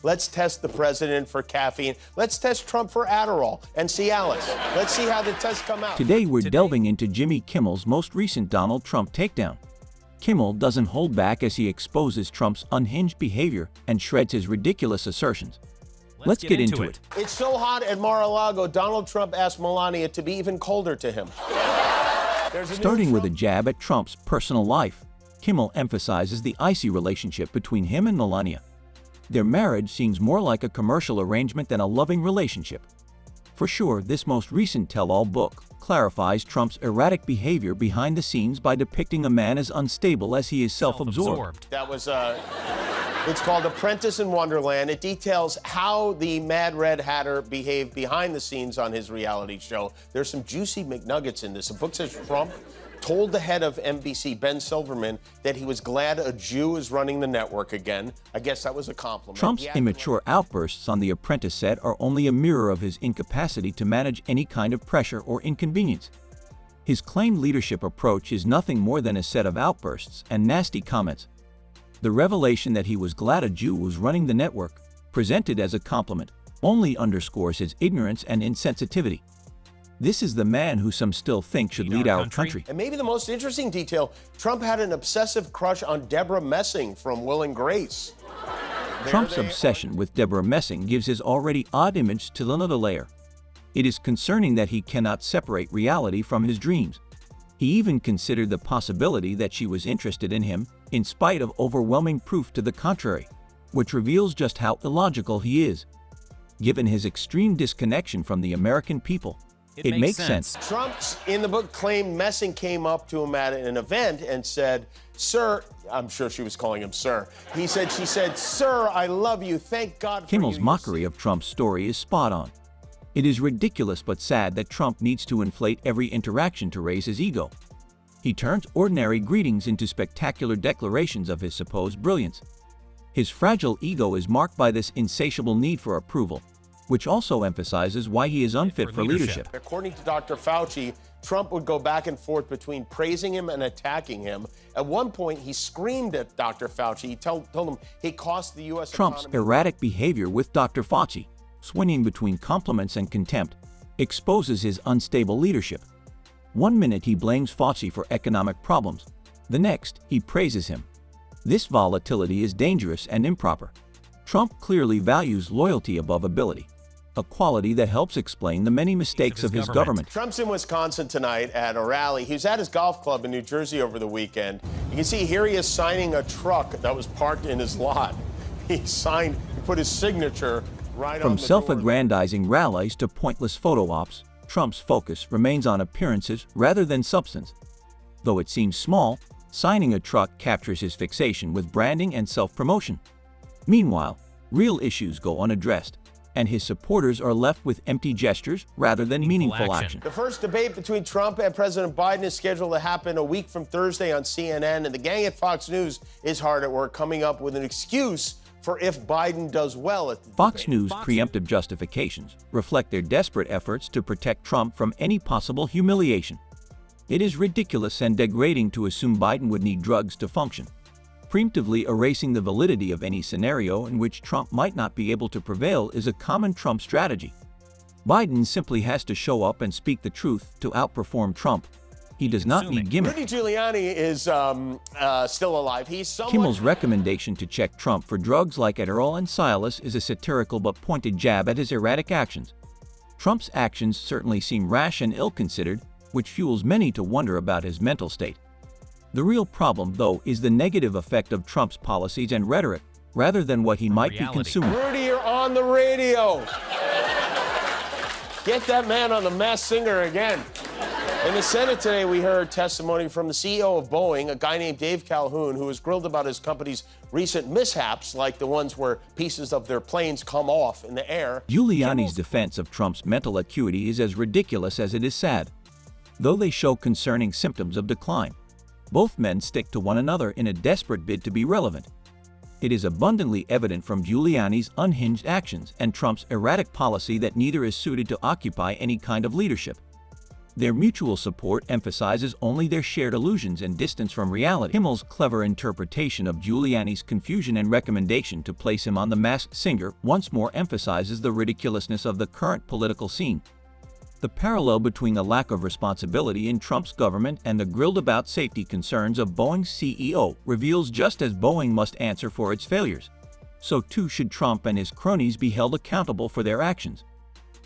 Let's test the president for caffeine. Let's test Trump for Adderall and Cialis. Let's see how the tests come out. Today we're delving into Jimmy Kimmel's most recent Donald Trump takedown. Kimmel doesn't hold back as he exposes Trump's unhinged behavior and shreds his ridiculous assertions. Let's get into it. It's so hot at Mar-a-Lago, Donald Trump asked Melania to be even colder to him. Starting with a jab at Trump's personal life, Kimmel emphasizes the icy relationship between him and Melania. Their marriage seems more like a commercial arrangement than a loving relationship. For sure, this most recent tell-all book clarifies Trump's erratic behavior behind the scenes by depicting a man as unstable as he is self-absorbed. That was, it's called Apprentice in Wonderland. It details how the Mad Red Hatter behaved behind the scenes on his reality show. There's some juicy McNuggets in this. The book says Trump told the head of NBC, Ben Silverman, that he was glad a Jew is running the network again. I guess that was a compliment. Trump's immature outbursts on The Apprentice set are only a mirror of his incapacity to manage any kind of pressure or inconvenience. His claimed leadership approach is nothing more than a set of outbursts and nasty comments. The revelation that he was glad a Jew was running the network, presented as a compliment, only underscores his ignorance and insensitivity. This is the man who some still think should lead our country. And maybe the most interesting detail, Trump had an obsessive crush on Deborah Messing from Will and Grace. Trump's obsession with Deborah Messing gives his already odd image to another layer. It is concerning that he cannot separate reality from his dreams. He even considered the possibility that she was interested in him, in spite of overwhelming proof to the contrary, which reveals just how illogical he is. Given his extreme disconnection from the American people, it makes sense. Trump, in the book, claimed Messing came up to him at an event and said, "Sir," I'm sure she was calling him sir. She said, "Sir, I love you. Thank God for you." Kimmel's mockery of Trump's story is spot on. It is ridiculous but sad that Trump needs to inflate every interaction to raise his ego. He turns ordinary greetings into spectacular declarations of his supposed brilliance. His fragile ego is marked by this insatiable need for approval, which also emphasizes why he is unfit for leadership. According to Dr. Fauci, Trump would go back and forth between praising him and attacking him. At one point, he screamed at Dr. Fauci. He told him he cost the U.S. Trump's erratic behavior with Dr. Fauci, swinging between compliments and contempt, exposes his unstable leadership. One minute he blames Fauci for economic problems. The next, he praises him. This volatility is dangerous and improper. Trump clearly values loyalty above ability, a quality that helps explain the many mistakes of his government. Trump's in Wisconsin tonight at a rally. He was at his golf club in New Jersey over the weekend. You can see here he is signing a truck that was parked in his lot. He put his signature right on the door. From self-aggrandizing rallies to pointless photo ops, Trump's focus remains on appearances rather than substance. Though it seems small, signing a truck captures his fixation with branding and self-promotion. Meanwhile, real issues go unaddressed, and his supporters are left with empty gestures rather than meaningful action. The first debate between Trump and President Biden is scheduled to happen a week from Thursday on CNN, and the gang at Fox News is hard at work coming up with an excuse for if Biden does well at the Fox News' preemptive justifications reflect their desperate efforts to protect Trump from any possible humiliation. It is ridiculous and degrading to assume Biden would need drugs to function, preemptively erasing the validity of any scenario in which Trump might not be able to prevail is a common Trump strategy. Biden simply has to show up and speak the truth to outperform Trump. He does not need gimmicks. Rudy Giuliani is still alive. Kimmel's recommendation to check Trump for drugs like Adderall and Cialis is a satirical but pointed jab at his erratic actions. Trump's actions certainly seem rash and ill-considered, which fuels many to wonder about his mental state. The real problem, though, is the negative effect of Trump's policies and rhetoric, rather than what he might be consuming. Rudy, you're on the radio. Get that man on The Masked Singer again. In the Senate today, we heard testimony from the CEO of Boeing, a guy named Dave Calhoun, who was grilled about his company's recent mishaps, like the ones where pieces of their planes come off in the air. Giuliani's defense of Trump's mental acuity is as ridiculous as it is sad. Though they show concerning symptoms of decline, both men stick to one another in a desperate bid to be relevant. It is abundantly evident from Giuliani's unhinged actions and Trump's erratic policy that neither is suited to occupy any kind of leadership. Their mutual support emphasizes only their shared illusions and distance from reality. Kimmel's clever interpretation of Giuliani's confusion and recommendation to place him on The Masked Singer once more emphasizes the ridiculousness of the current political scene. The parallel between the lack of responsibility in Trump's government and the grilled-about safety concerns of Boeing's CEO reveals just as Boeing must answer for its failures, so too should Trump and his cronies be held accountable for their actions.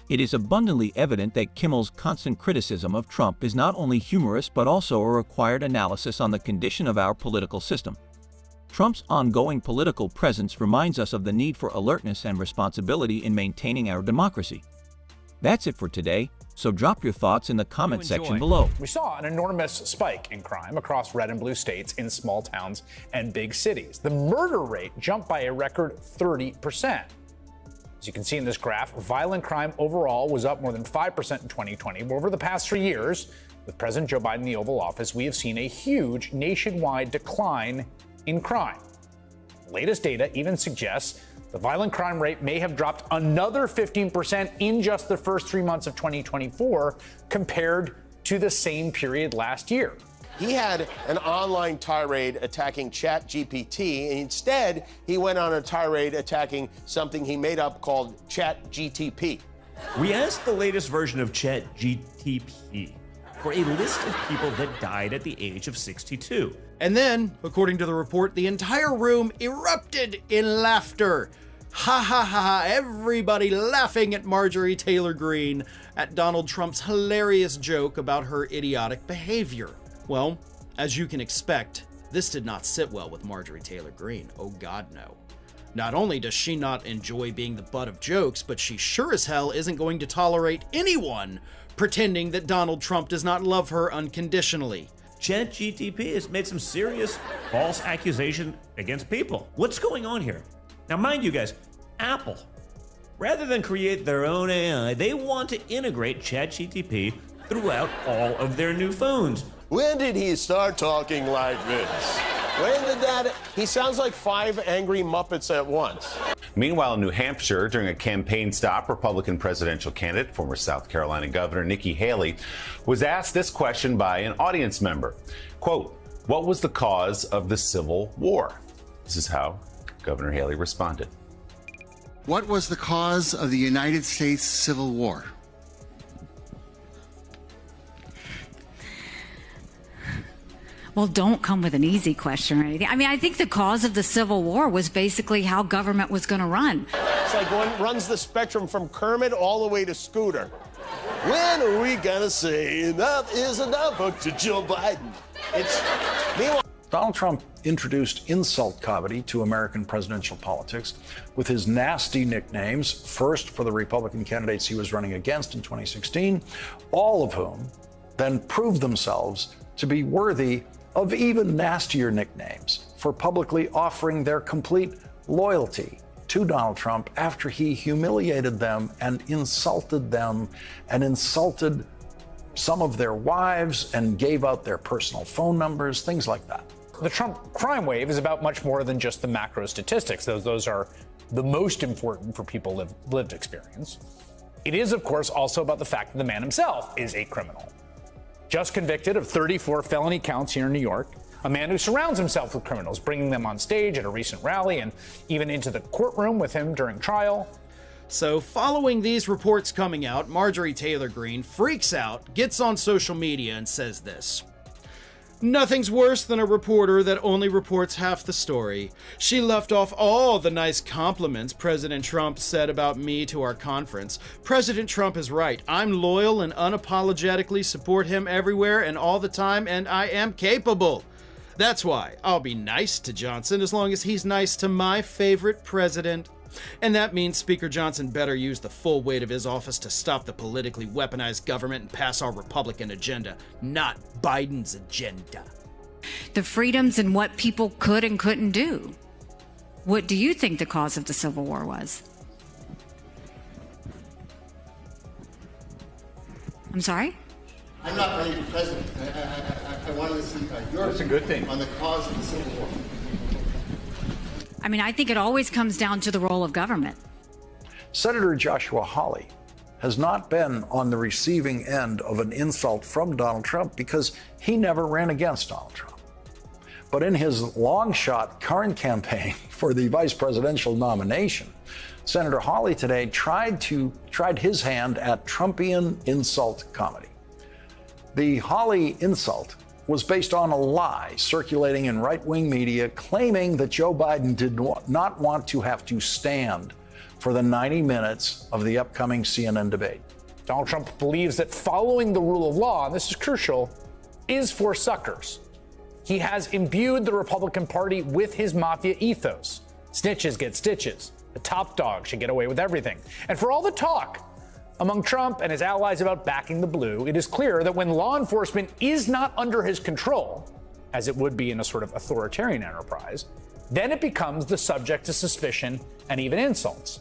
It is abundantly evident that Kimmel's constant criticism of Trump is not only humorous but also a required analysis on the condition of our political system. Trump's ongoing political presence reminds us of the need for alertness and responsibility in maintaining our democracy. That's it for today, so drop your thoughts in the comment section below. We saw an enormous spike in crime across red and blue states in small towns and big cities. The murder rate jumped by a record 30%. As you can see in this graph, violent crime overall was up more than 5% in 2020. Over the past 3 years, with President Joe Biden in the Oval Office, we have seen a huge nationwide decline in crime. The latest data even suggests the violent crime rate may have dropped another 15% in just the first 3 months of 2024 compared to the same period last year. He had an online tirade attacking ChatGPT, and instead he went on a tirade attacking something he made up called ChatGTP. We asked the latest version of ChatGTP for a list of people that died at the age of 62. And then, according to the report, the entire room erupted in laughter. Ha ha ha ha, everybody laughing at Marjorie Taylor Greene at Donald Trump's hilarious joke about her idiotic behavior. Well, as you can expect, this did not sit well with Marjorie Taylor Greene. Oh God, no. Not only does she not enjoy being the butt of jokes, but she sure as hell isn't going to tolerate anyone pretending that Donald Trump does not love her unconditionally. ChatGTP has made some serious false accusations against people. What's going on here? Now, mind you guys, Apple, rather than create their own AI, they want to integrate ChatGTP throughout all of their new phones. When did he start talking like this? When did that? He sounds like 5 angry Muppets at once. Meanwhile, in New Hampshire, during a campaign stop, Republican presidential candidate, former South Carolina Governor Nikki Haley, was asked this question by an audience member. Quote, "What was the cause of the Civil War?" This is how Governor Haley responded. What was the cause of the United States Civil War? Well, don't come with an easy question or anything. I mean, I think the cause of the Civil War was basically how government was going to run. It's like one runs the spectrum from Kermit all the way to Scooter. When are we gonna say enough is enough to Joe Biden? Meanwhile, Donald Trump introduced insult comedy to American presidential politics with his nasty nicknames, first for the Republican candidates he was running against in 2016, all of whom then proved themselves to be worthy of even nastier nicknames for publicly offering their complete loyalty to Donald Trump after he humiliated them and insulted some of their wives and gave out their personal phone numbers, things like that. The Trump crime wave is about much more than just the macro statistics. Those are the most important for people lived experience. It is, of course, also about the fact that the man himself is a criminal. Just convicted of 34 felony counts here in New York, a man who surrounds himself with criminals, bringing them on stage at a recent rally and even into the courtroom with him during trial. So, following these reports coming out, Marjorie Taylor Greene freaks out, gets on social media, and says this. Nothing's worse than a reporter that only reports half the story. She left off all the nice compliments President Trump said about me to our conference. President Trump is right. I'm loyal and unapologetically support him everywhere and all the time, and I am capable. That's why I'll be nice to Johnson as long as he's nice to my favorite president. And that means Speaker Johnson better use the full weight of his office to stop the politically weaponized government and pass our Republican agenda, not Biden's agenda. The freedoms and what people could and couldn't do. What do you think the cause of the Civil War was? I'm sorry? I'm not running for president. I wanted to see yours. That's a good thing. On the cause of the Civil War. I mean, I think it always comes down to the role of government. Senator Joshua Hawley has not been on the receiving end of an insult from Donald Trump because he never ran against Donald Trump. But in his long shot current campaign for the vice presidential nomination, Senator Hawley today tried his hand at Trumpian insult comedy. The Hawley insult was based on a lie circulating in right-wing media claiming that Joe Biden did not want to have to stand for the 90 minutes of the upcoming CNN debate. Donald Trump believes that following the rule of law, and this is crucial, is for suckers. He has imbued the Republican Party with his mafia ethos. Snitches get stitches. The top dog should get away with everything. And for all the talk among Trump and his allies about backing the blue, it is clear that when law enforcement is not under his control, as it would be in a sort of authoritarian enterprise, then it becomes the subject of suspicion and even insults.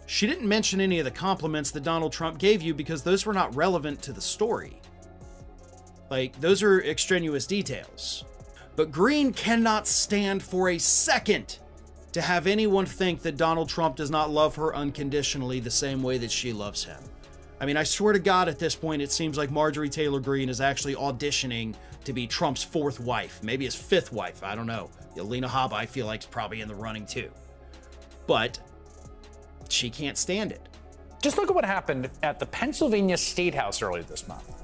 She didn't mention any of the compliments that Donald Trump gave you because those were not relevant to the story. Like, those are extraneous details. But Green cannot stand for a second to have anyone think that Donald Trump does not love her unconditionally the same way that she loves him. I mean, I swear to God, at this point, it seems like Marjorie Taylor Greene is actually auditioning to be Trump's fourth wife, maybe his fifth wife, I don't know. Alina Habba, I feel like, is probably in the running too. But she can't stand it. Just look at what happened at the Pennsylvania State House earlier this month.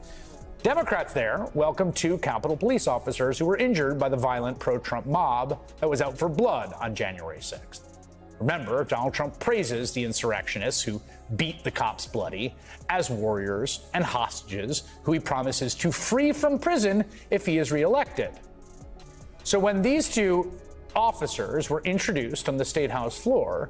Democrats there welcomed two Capitol Police officers who were injured by the violent pro-Trump mob that was out for blood on January 6th. Remember, Donald Trump praises the insurrectionists who beat the cops bloody as warriors and hostages who he promises to free from prison if he is reelected. So when these two officers were introduced on the State House floor,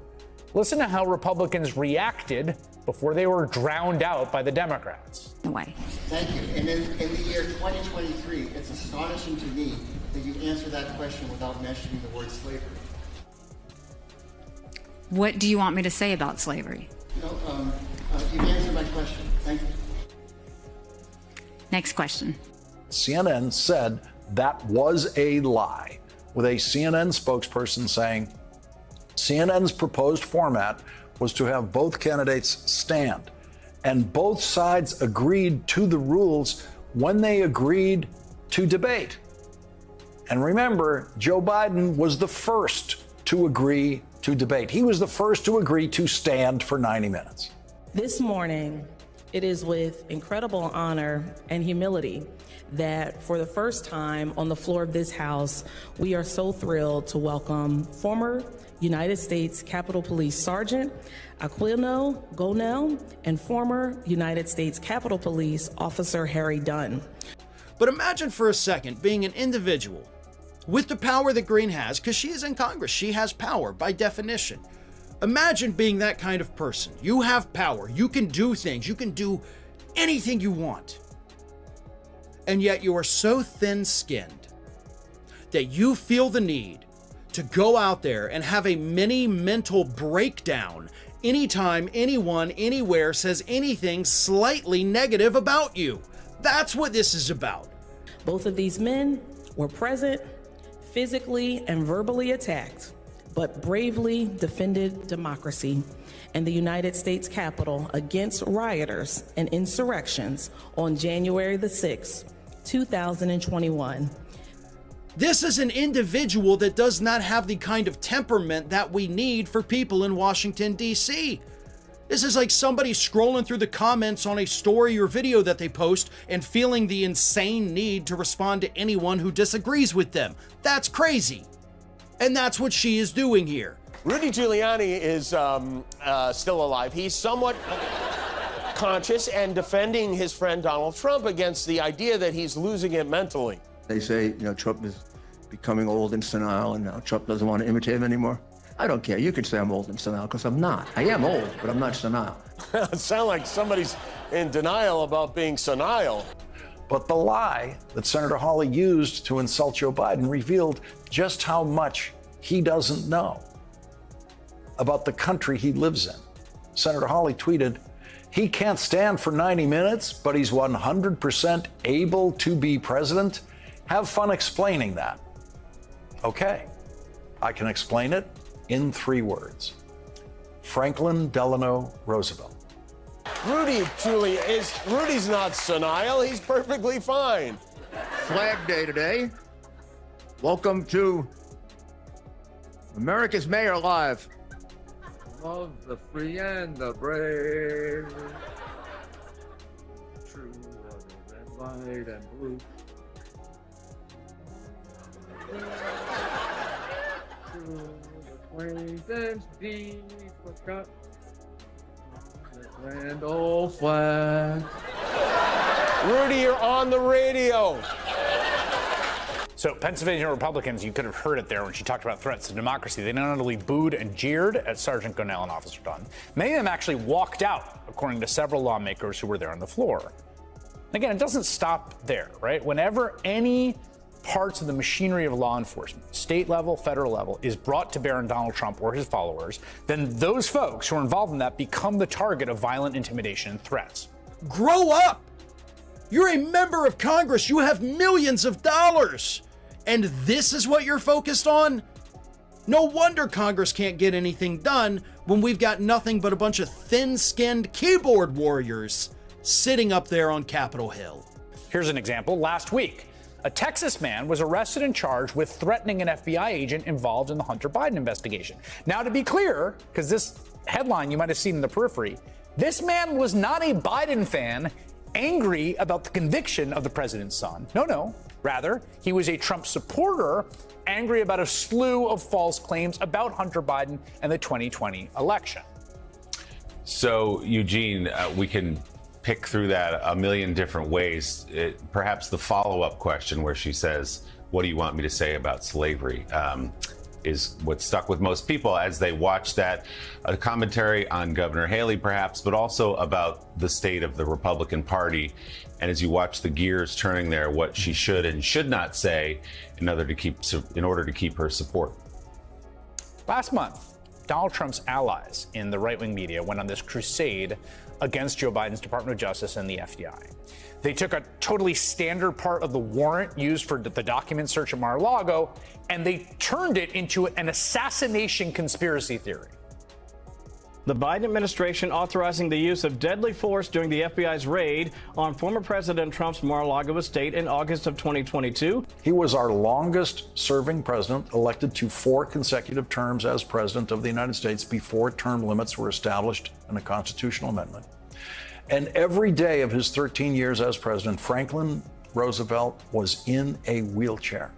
listen to how Republicans reacted before they were drowned out by the Democrats. Way. Thank you. And in the year 2023, it's astonishing to me that you answer that question without mentioning the word slavery. What do you want me to say about slavery? No, you answered my question. Thank you. Next question. CNN said that was a lie, with a CNN spokesperson saying CNN's proposed format was to have both candidates stand, and both sides agreed to the rules when they agreed to debate. And remember, Joe Biden was the first to agree to debate. He was the first to agree to stand for 90 minutes. This morning, it is with incredible honor and humility that for the first time on the floor of this House, we are so thrilled to welcome former United States Capitol Police Sergeant Aquino Gonell and former United States Capitol Police Officer Harry Dunn. But imagine for a second being an individual with the power that Greene has, because she is in Congress. She has power by definition. Imagine being that kind of person. You have power. You can do things. You can do anything you want. And yet you are so thin-skinned that you feel the need to go out there and have a mini mental breakdown anytime anyone, anywhere says anything slightly negative about you. That's what this is about. Both of these men were present, physically and verbally attacked, but bravely defended democracy and the United States Capitol against rioters and insurrections on January the 6th, 2021. This is an individual that does not have the kind of temperament that we need for people in Washington, D.C. This is like somebody scrolling through the comments on a story or video that they post and feeling the insane need to respond to anyone who disagrees with them. That's crazy. And that's what she is doing here. Rudy Giuliani is still alive. He's somewhat conscious and defending his friend Donald Trump against the idea that he's losing it mentally. They say, Trump is becoming old and senile, and now Trump doesn't want to imitate him anymore. I don't care. You could say I'm old and senile, because I'm not. I am old, but I'm not senile. It sounds like somebody's in denial about being senile. But the lie that Senator Hawley used to insult Joe Biden revealed just how much he doesn't know about the country he lives in. Senator Hawley tweeted, "He can't stand for 90 minutes, but he's 100% able to be president. Have fun explaining that." Okay, I can explain it in 3 words. Franklin Delano Roosevelt. Rudy's not senile. He's perfectly fine. Flag Day today. Welcome to America's Mayor Live. Love the free and the brave. True red, white, and blue. True acquaintance deep forgot. The grand old flag. Rudy, you're on the radio. So Pennsylvania Republicans, you could have heard it there when she talked about threats to democracy. They not only booed and jeered at Sergeant Gonell and Officer Dunn, many of them actually walked out, according to several lawmakers who were there on the floor. And again, it doesn't stop there, right? Whenever any parts of the machinery of law enforcement, state level, federal level, is brought to bear on Donald Trump or his followers, then those folks who are involved in that become the target of violent intimidation and threats. Grow up! You're a member of Congress. You have millions of dollars. And this is what you're focused on? No wonder Congress can't get anything done when we've got nothing but a bunch of thin-skinned keyboard warriors sitting up there on Capitol Hill. Here's an example. Last week, a Texas man was arrested and charged with threatening an FBI agent involved in the Hunter Biden investigation. Now, to be clear, because this headline you might have seen in the periphery, this man was not a Biden fan angry about the conviction of the president's son. No. Rather, he was a Trump supporter angry about a slew of false claims about Hunter Biden and the 2020 election. So, Eugene, we can pick through that a million different ways. Perhaps the follow-up question where she says, what do you want me to say about slavery? Is what stuck with most people as they watch that commentary on Governor Haley, perhaps, but also about the state of the Republican Party. And as you watch the gears turning there, what she should and should not say in order to keep her support. Last month, Donald Trump's allies in the right-wing media went on this crusade against Joe Biden's Department of Justice and the FBI. They took a totally standard part of the warrant used for the document search at Mar-a-Lago, and they turned it into an assassination conspiracy theory. The Biden administration authorizing the use of deadly force during the FBI's raid on former President Trump's Mar-a-Lago estate in August of 2022. He was our longest serving president, elected to 4 consecutive terms as president of the United States before term limits were established in a constitutional amendment. And every day of his 13 years as president, Franklin Roosevelt was in a wheelchair.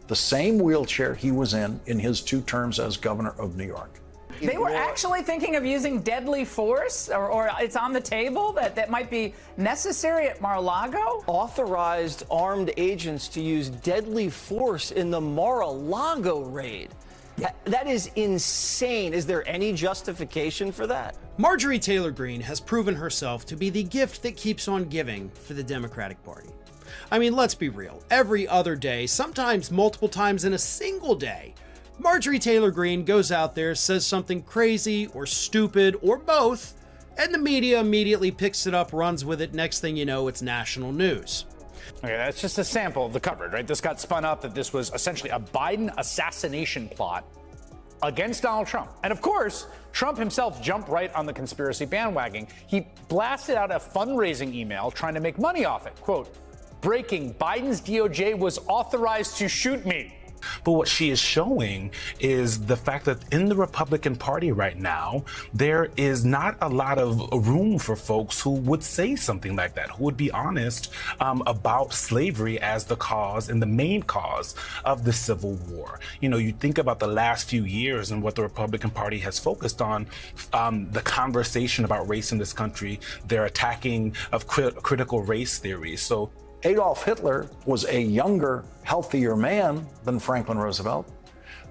The same wheelchair he was in his 2 terms as governor of New York. They were actually thinking of using deadly force, or it's on the table that might be necessary at Mar-a-Lago? Authorized armed agents to use deadly force in the Mar-a-Lago raid. That is insane. Is there any justification for that? Marjorie Taylor Greene has proven herself to be the gift that keeps on giving for the Democratic Party. I mean, let's be real. Every other day, sometimes multiple times in a single day, Marjorie Taylor Greene goes out there, says something crazy or stupid or both, and the media immediately picks it up, runs with it. Next thing you know, it's national news. Okay, that's just a sample of the coverage, right? This got spun up that this was essentially a Biden assassination plot against Donald Trump. And of course, Trump himself jumped right on the conspiracy bandwagon. He blasted out a fundraising email trying to make money off it. Quote, breaking, Biden's DOJ was authorized to shoot me. But what she is showing is the fact that in the Republican Party right now, there is not a lot of room for folks who would say something like that, who would be honest about slavery as the cause and the main cause of the Civil War. You know, you think about the last few years and what the Republican Party has focused on, the conversation about race in this country, their attacking of critical race theories. So Adolf Hitler was a younger, healthier man than Franklin Roosevelt,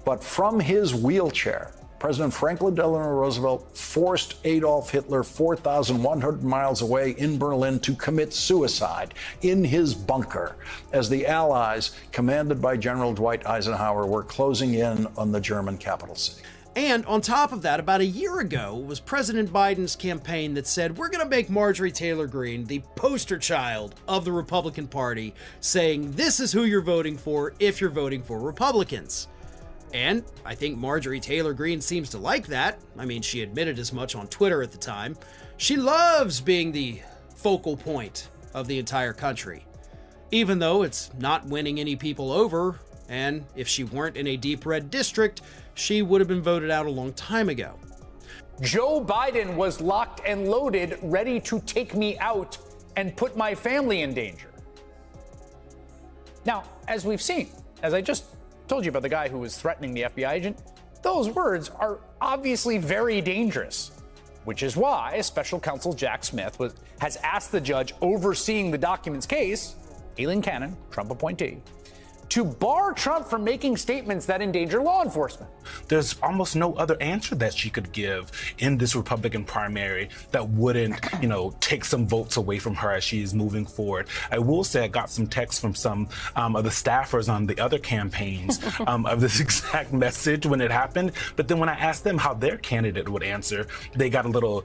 but from his wheelchair, President Franklin Delano Roosevelt forced Adolf Hitler 4,100 miles away in Berlin to commit suicide in his bunker as the Allies, commanded by General Dwight Eisenhower, were closing in on the German capital city. And on top of that, about a year ago was President Biden's campaign that said, we're going to make Marjorie Taylor Greene the poster child of the Republican Party, saying this is who you're voting for if you're voting for Republicans. And I think Marjorie Taylor Greene seems to like that. I mean, she admitted as much on Twitter at the time. She loves being the focal point of the entire country, even though it's not winning any people over, and if she weren't in a deep red district, she would have been voted out a long time ago. Joe Biden was locked and loaded, ready to take me out and put my family in danger. Now, as we've seen, as I just told you about the guy who was threatening the FBI agent, those words are obviously very dangerous, which is why Special Counsel Jack Smith has asked the judge overseeing the documents case, Aileen Cannon, Trump appointee, to bar Trump from making statements that endanger law enforcement. There's almost no other answer that she could give in this Republican primary that wouldn't, take some votes away from her as she is moving forward. I will say I got some texts from some of the staffers on the other campaigns of this exact message when it happened. But then when I asked them how their candidate would answer, they got a little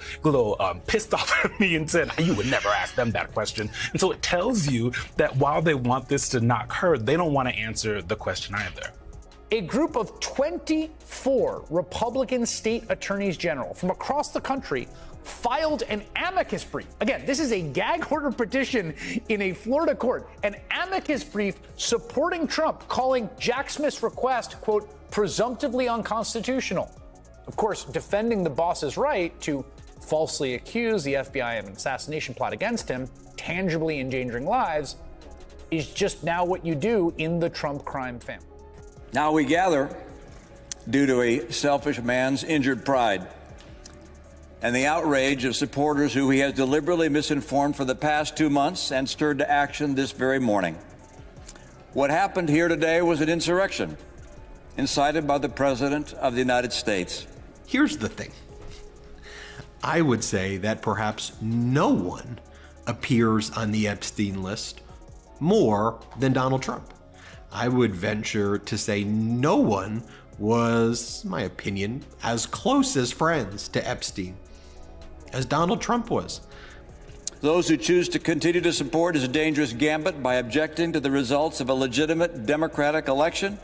pissed off at me and said, you would never ask them that question. And so it tells you that while they want this to knock her, they don't want to answer the question either. A group of 24 Republican state attorneys general from across the country filed an amicus brief. Again, this is a gag order petition in a Florida court, an amicus brief supporting Trump, calling Jack Smith's request, quote, presumptively unconstitutional. Of course, defending the boss's right to falsely accuse the FBI of an assassination plot against him, tangibly endangering lives, is just now what you do in the Trump crime family. Now we gather due to a selfish man's injured pride and the outrage of supporters who he has deliberately misinformed for the past 2 months and stirred to action this very morning. What happened here today was an insurrection incited by the President of the United States. Here's the thing. I would say that perhaps no one appears on the Epstein list more than Donald Trump. I would venture to say no one was, in my opinion, as close as friends to Epstein as Donald Trump was. Those who choose to continue to support his dangerous gambit by objecting to the results of a legitimate democratic election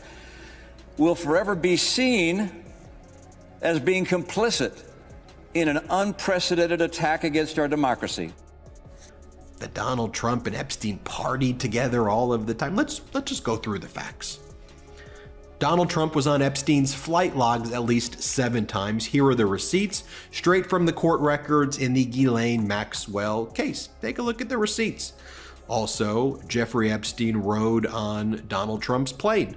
will forever be seen as being complicit in an unprecedented attack against our democracy. That Donald Trump and Epstein partied together all of the time. Let's just go through the facts. Donald Trump was on Epstein's flight logs at least 7 times. Here are the receipts, straight from the court records in the Ghislaine Maxwell case. Take a look at the receipts. Also, Jeffrey Epstein rode on Donald Trump's plane.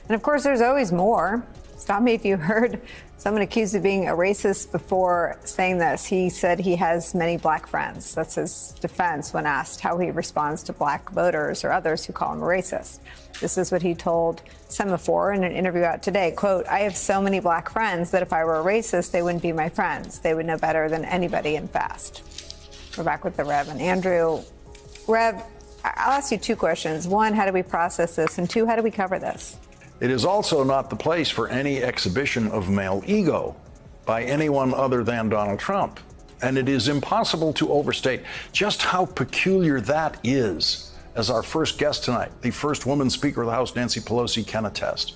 And of course, there's always more. Stop me if you heard someone accused of being a racist before saying this. He said he has many black friends. That's his defense when asked how he responds to black voters or others who call him a racist. This is what he told Semaphore in an interview out today. Quote, I have so many black friends that if I were a racist, they wouldn't be my friends. They would know better than anybody in FAST. We're back with the Rev and Andrew. Rev, I'll ask you 2 questions. 1, how do we process this? And 2, how do we cover this? It is also not the place for any exhibition of male ego by anyone other than Donald Trump. And it is impossible to overstate just how peculiar that is, as our first guest tonight, the first woman Speaker of the House, Nancy Pelosi, can attest.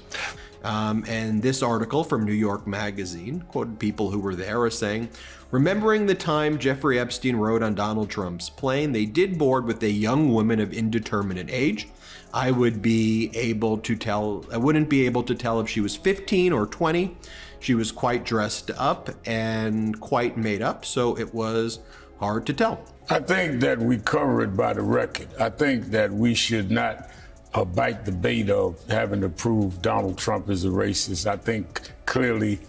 And this article from New York Magazine quoted people who were there as saying, remembering the time Jeffrey Epstein rode on Donald Trump's plane, they did board with a young woman of indeterminate age. I wouldn't be able to tell if she was 15 or 20. She was quite dressed up and quite made up, so it was hard to tell. I think that we cover it by the record. I think that we should not bite the bait of having to prove Donald Trump is a racist. I think clearly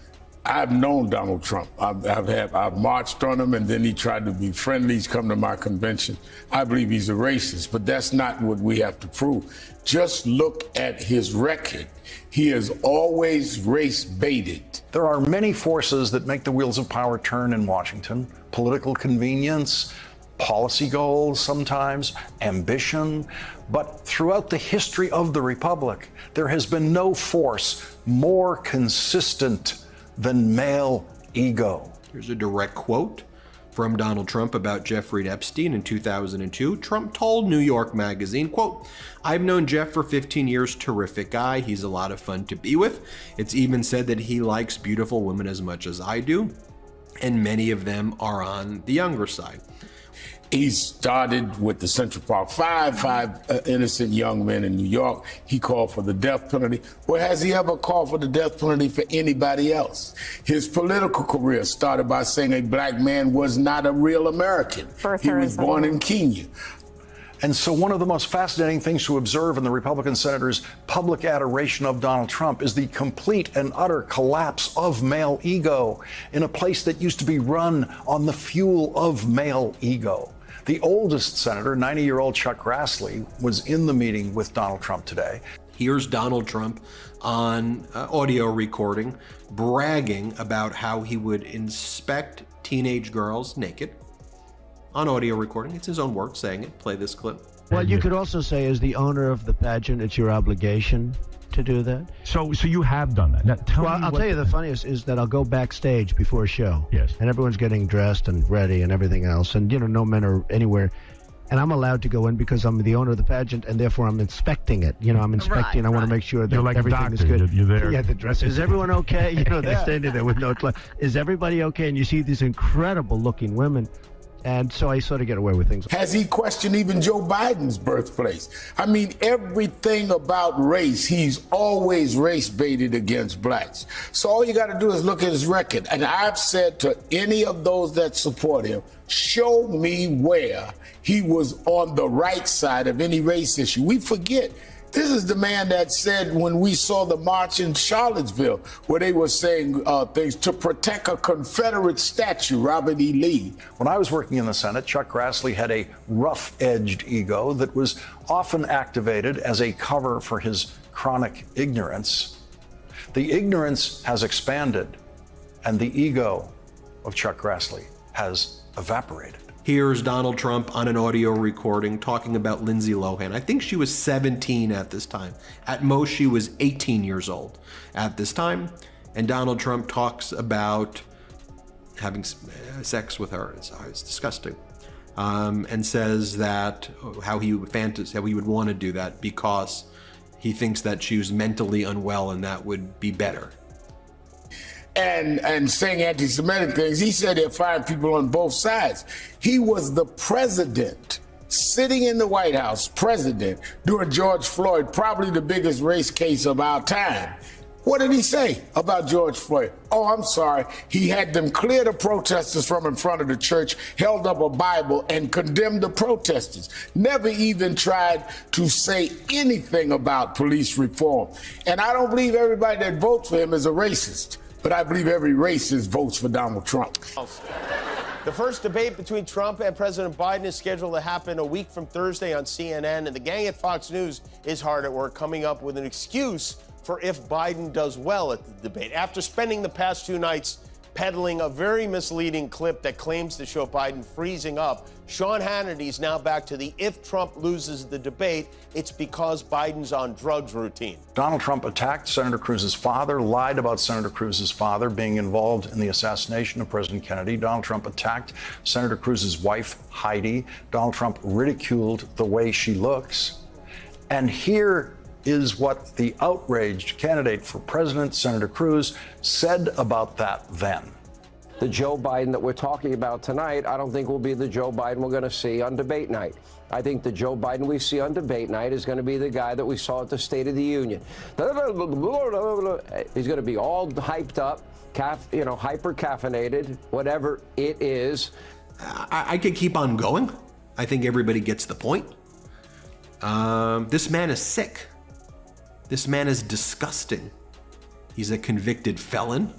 I've known Donald Trump. I've marched on him, and then he tried to be friendly. He's come to my convention. I believe he's a racist, but that's not what we have to prove. Just look at his record. He is always race baited. There are many forces that make the wheels of power turn in Washington. Political convenience, policy goals sometimes, ambition. But throughout the history of the Republic, there has been no force more consistent than male ego. Here's a direct quote from Donald Trump about Jeffrey Epstein in 2002, Trump told New York Magazine, quote, "I've known Jeff for 15 years, terrific guy. He's a lot of fun to be with. It's even said that he likes beautiful women as much as I do, and many of them are on the younger side." He started with the Central Park five innocent young men in New York. He called for the death penalty. Well, has he ever called for the death penalty for anybody else? His political career started by saying a black man was not a real American. He was born in Kenya. And so one of the most fascinating things to observe in the Republican senator's public adoration of Donald Trump is the complete and utter collapse of male ego in a place that used to be run on the fuel of male ego. The oldest senator, 90-year-old Chuck Grassley, was in the meeting with Donald Trump today. Here's Donald Trump on audio recording bragging about how he would inspect teenage girls naked. On audio recording, it's his own work saying it. Play this clip. Well, you could also say, as the owner of the pageant, it's your obligation to do that. So you have done that. Now, I'll tell you the funniest is that I'll go backstage before a show. Yes. And everyone's getting dressed and ready and everything else. And, no men are anywhere. And I'm allowed to go in because I'm the owner of the pageant, and therefore I'm inspecting it. I'm inspecting. I want to make sure that like everything is doctor. good. You're there. Yeah, the dress. Is everyone okay? They're standing there with no clothes. Is everybody okay? And you see these incredible-looking women. And so I sort of get away with things. Has he questioned even Joe Biden's birthplace? I mean, everything about race, he's always race baited against blacks. So all you got to do is look at his record. And I've said to any of those that support him, show me where he was on the right side of any race issue. We forget. This is the man that said when we saw the march in Charlottesville, where they were saying things to protect a Confederate statue, Robert E. Lee. When I was working in the Senate, Chuck Grassley had a rough-edged ego that was often activated as a cover for his chronic ignorance. The ignorance has expanded, and the ego of Chuck Grassley has evaporated. Here's Donald Trump on an audio recording talking about Lindsay Lohan. I think she was 17 at this time. At most, she was 18 years old at this time. And Donald Trump talks about having sex with her. It's disgusting. And says that how he would want to do that because he thinks that she was mentally unwell and that would be better. And saying anti-Semitic things. He said there 5 people on both sides. He was the president, sitting in the White House, president, during George Floyd, probably the biggest race case of our time. What did he say about George Floyd? Oh, I'm sorry. He had them clear the protesters from in front of the church, held up a Bible, and condemned the protesters. Never even tried to say anything about police reform. And I don't believe everybody that votes for him is a racist. But I believe every racist votes for Donald Trump. The first debate between Trump and President Biden is scheduled to happen a week from Thursday on CNN, and the gang at Fox News is hard at work coming up with an excuse for if Biden does well at the debate. After spending the past 2 nights peddling a very misleading clip that claims to show Biden freezing up, Sean Hannity's now back to the if Trump loses the debate, it's because Biden's on drugs routine. Donald Trump attacked Senator Cruz's father, lied about Senator Cruz's father being involved in the assassination of President Kennedy. Donald Trump attacked Senator Cruz's wife, Heidi. Donald Trump ridiculed the way she looks. And here is what the outraged candidate for president, Senator Cruz, said about that then. The Joe Biden that we're talking about tonight, I don't think will be the Joe Biden we're going to see on debate night. I think the Joe Biden we see on debate night is going to be the guy that we saw at the State of the Union. He's going to be all hyped up, hyper caffeinated, whatever it is. I could keep on going. I think everybody gets the point. This man is sick. This man is disgusting. He's a convicted felon.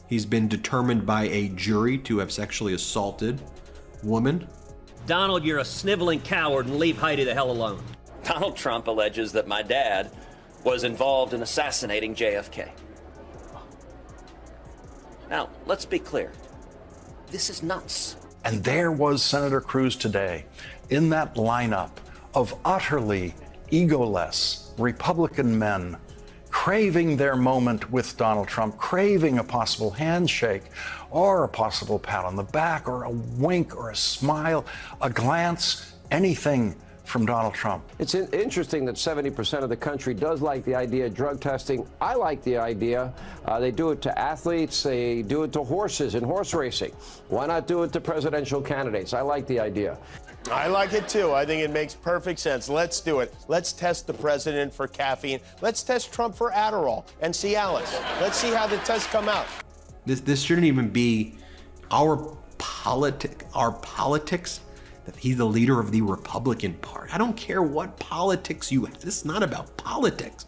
He's been determined by a jury to have sexually assaulted woman. Donald, you're a sniveling coward, and leave Heidi the hell alone. Donald Trump alleges that my dad was involved in assassinating JFK. Now, let's be clear. This is nuts. And there was Senator Cruz today in that lineup of utterly egoless Republican men craving their moment with Donald Trump, craving a possible handshake or a possible pat on the back or a wink or a smile, a glance, anything from Donald Trump. It's interesting that 70% of the country does like the idea of drug testing. I like the idea. They do it to athletes. They do it to horses in horse racing. Why not do it to presidential candidates? I like the idea. I like it too. I think it makes perfect sense. Let's do it. Let's test the president for caffeine. Let's test Trump for Adderall and Cialis. Let's see how the tests come out. This shouldn't even be our politics. That he's the leader of the Republican Party. I don't care what politics you have. This is not about politics.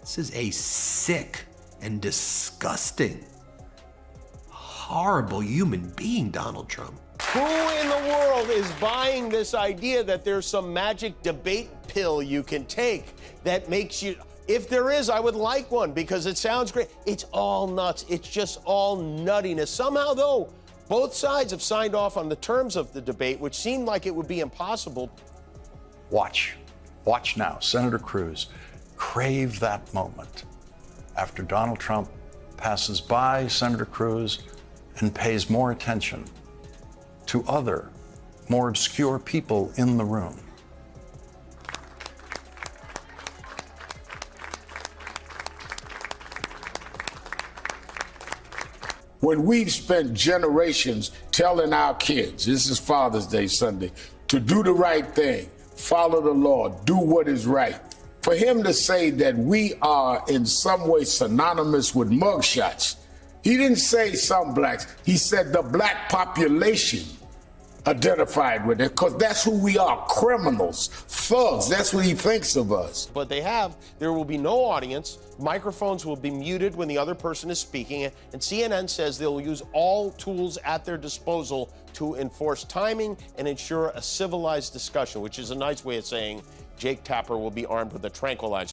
This is a sick and disgusting, horrible human being, Donald Trump. Who in the world is buying this idea that there's some magic debate pill you can take that makes you... If there is, I would like one because it sounds great. It's all nuts. It's just all nuttiness. Somehow, though, both sides have signed off on the terms of the debate, which seemed like it would be impossible. Watch now. Senator Cruz, crave that moment after Donald Trump passes by Senator Cruz and pays more attention to other, more obscure people in the room. When we've spent generations telling our kids, this is Father's Day Sunday, to do the right thing, follow the law, do what is right. For him to say that we are in some way synonymous with mugshots, he didn't say some blacks, he said the black population identified with it, because that's who we are, criminals, thugs. That's what he thinks of us. But there will be no audience. Microphones will be muted when the other person is speaking. And CNN says they'll use all tools at their disposal to enforce timing and ensure a civilized discussion, which is a nice way of saying Jake Tapper will be armed with a tranquilizer.